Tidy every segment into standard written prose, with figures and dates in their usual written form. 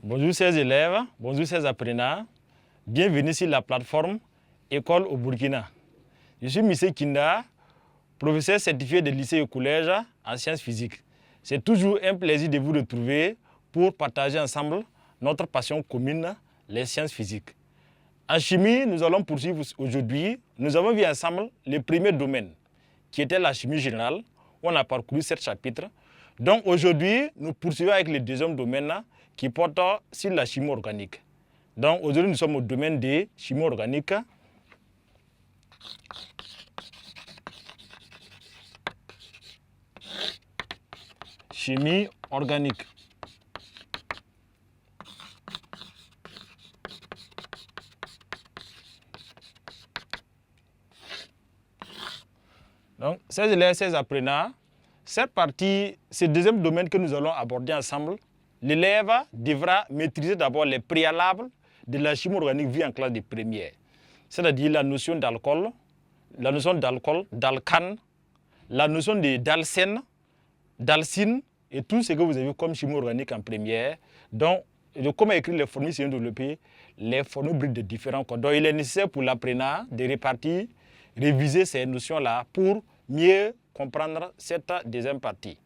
Bonjour chers élèves, bonjour chers apprenants. Bienvenue sur la plateforme École au Burkina. Je suis M. Kinda, professeur certifié de lycée et collège en sciences physiques. C'est toujours un plaisir de vous retrouver pour partager ensemble notre passion commune, les sciences physiques. En chimie, nous allons poursuivre aujourd'hui. Nous avons vu ensemble le premier domaine, qui était la chimie générale. On a parcouru 7 chapitres. Donc aujourd'hui, nous poursuivons avec le deuxième domaine qui porte sur la chimie organique. Donc aujourd'hui, nous sommes au domaine de chimie organique. Chimie organique. Donc, ces élèves, ces apprenants, cette partie, ce deuxième domaine que nous allons aborder ensemble, l'élève devra maîtriser d'abord les préalables de la chimie organique vue en classe de première. C'est-à-dire la notion d'alcool, d'alcane, la notion d'alcène, d'alcine et tout ce que vous avez vu comme chimie organique en première. Donc, comment écrire les formules si développer les formules brutes de différents codes. Donc, il est nécessaire pour l'apprenant de répartir, réviser ces notions-là pour mieux comprendre cette deuxième partie.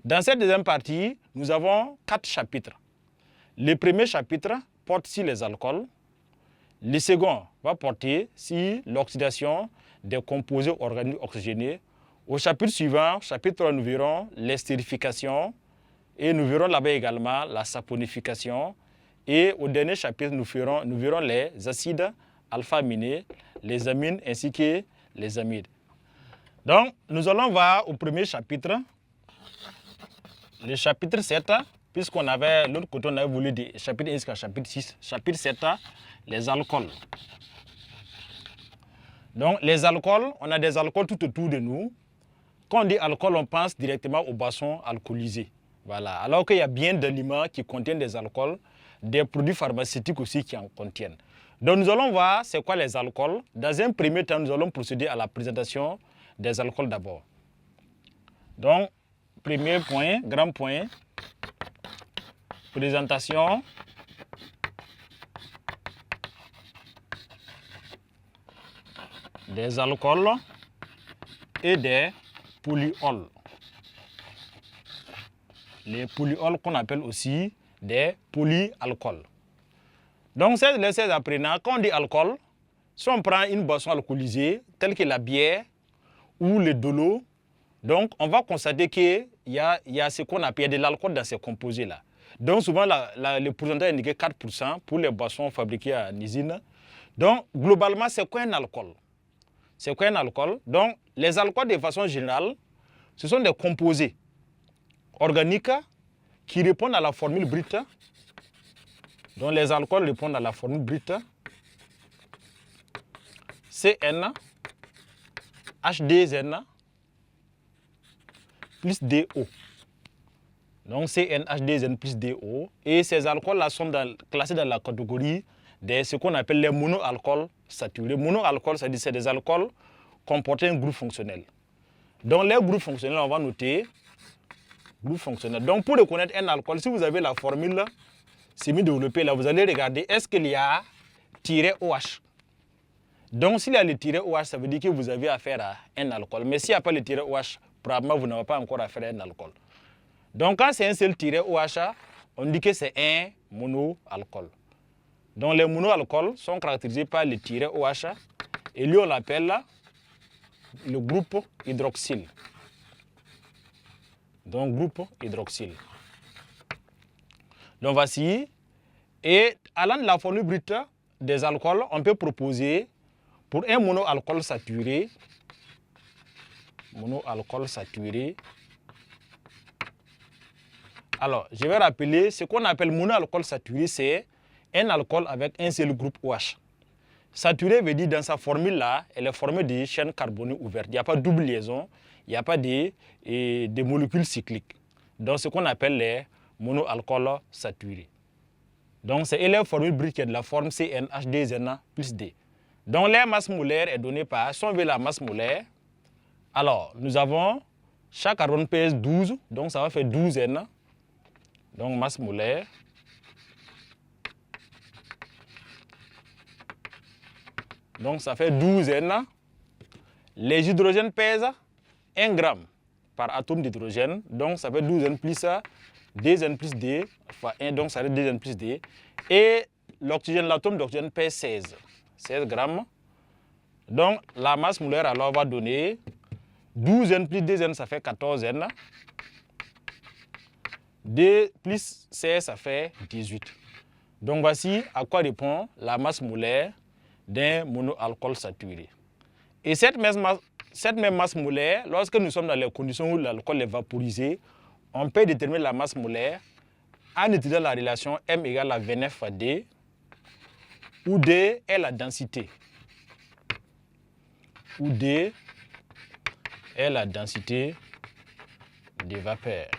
Dans cette deuxième partie, nous avons 4 chapitres. Le premier chapitre porte sur les alcools. Le second va porter sur l'oxydation des composés organiques oxygénés. Au chapitre suivant, chapitre 3, nous verrons l'estérification et nous verrons là-bas également la saponification. Et au dernier chapitre, nous verrons les acides alpha-aminés, les amines ainsi que les amides. Donc, nous allons voir au premier chapitre, le chapitre 7, puisqu'on avait, l'autre côté, on avait voulu des chapitres 1 jusqu'à chapitre 6. Chapitre 7, les alcools. Donc, les alcools, on a des alcools tout autour de nous. Quand on dit alcool, on pense directement aux boissons alcoolisées. Voilà. Alors qu'il y a bien d'aliments qui contiennent des alcools, des produits pharmaceutiques aussi qui en contiennent. Donc, nous allons voir c'est quoi les alcools. Dans un premier temps, nous allons procéder à la présentation des alcools d'abord. Donc, premier point, grand point, présentation des alcools et des polyols. Les polyols qu'on appelle aussi des polyalcools. Donc, ces apprenants, quand on dit alcool, si on prend une boisson alcoolisée, telle que la bière ou le de l'eau, donc on va constater qu'il y a ce qu'on appelle de l'alcool dans ces composés-là. Donc, souvent, le pourcentage est indiqué 4% pour les boissons fabriquées en usine. Donc, globalement, c'est quoi un alcool? C'est quoi un alcool? Donc, les alcools, de façon générale, ce sont des composés organiques qui répondent à la formule brute. Donc, les alcools répondent à la formule brute. CN, H2N, plus DO. Donc, CnH2n plus DO. Et ces alcools-là sont classés dans la catégorie de ce qu'on appelle les monoalcools saturés. Monoalcools, c'est des alcools comportant un groupe fonctionnel. Donc, les groupes fonctionnels, on va noter groupe fonctionnel. Donc, pour reconnaître un alcool, si vous avez la formule semi-développée, là, vous allez regarder est-ce qu'il y a -OH. Donc, s'il y a le -OH, ça veut dire que vous avez affaire à un alcool. Mais s'il n'y a pas le -OH, probablement, vous n'avez pas encore affaire à un alcool. Donc, quand c'est un seul -OH, on dit que c'est un monoalcool. Donc, les monoalcools sont caractérisés par le -OH et lui, on l'appelle le groupe hydroxyle. Donc, groupe hydroxyle. Donc, voici. Et allant de la formule brute des alcools, on peut proposer pour un monoalcool saturé, alors, je vais rappeler, ce qu'on appelle monoalcool saturé, c'est un alcool avec un seul groupe OH. Saturé veut dire dans sa formule là, elle est formée de chaînes carbonées ouvertes. Il n'y a pas de double liaison, il n'y a pas de molécules cycliques. Donc, ce qu'on appelle les monoalcools saturés. Donc, c'est la formule brute qui est de la forme CnH2n plus D. Donc, la masse molaire est donnée par, si on veut la masse molaire, alors, nous avons, chaque carbone pèse 12, donc ça va faire 12N. Donc, masse molaire Donc ça fait 12 N. Les hydrogènes pèsent 1 gramme par atome d'hydrogène. Donc ça fait 12 N plus 2N plus D fois 1. Donc ça fait 2N plus D. Et l'oxygène, l'atome d'oxygène pèse 16 grammes. Donc la masse molaire alors va donner 12N plus 2N, ça fait 14N. D plus 16, ça fait 18. Donc voici à quoi répond la masse molaire d'un monoalcool saturé. Et cette même masse molaire, lorsque nous sommes dans les conditions où l'alcool est vaporisé, on peut déterminer la masse molaire en utilisant la relation M égale à V9 fois D, où D est la densité. Où D est la densité des vapeurs.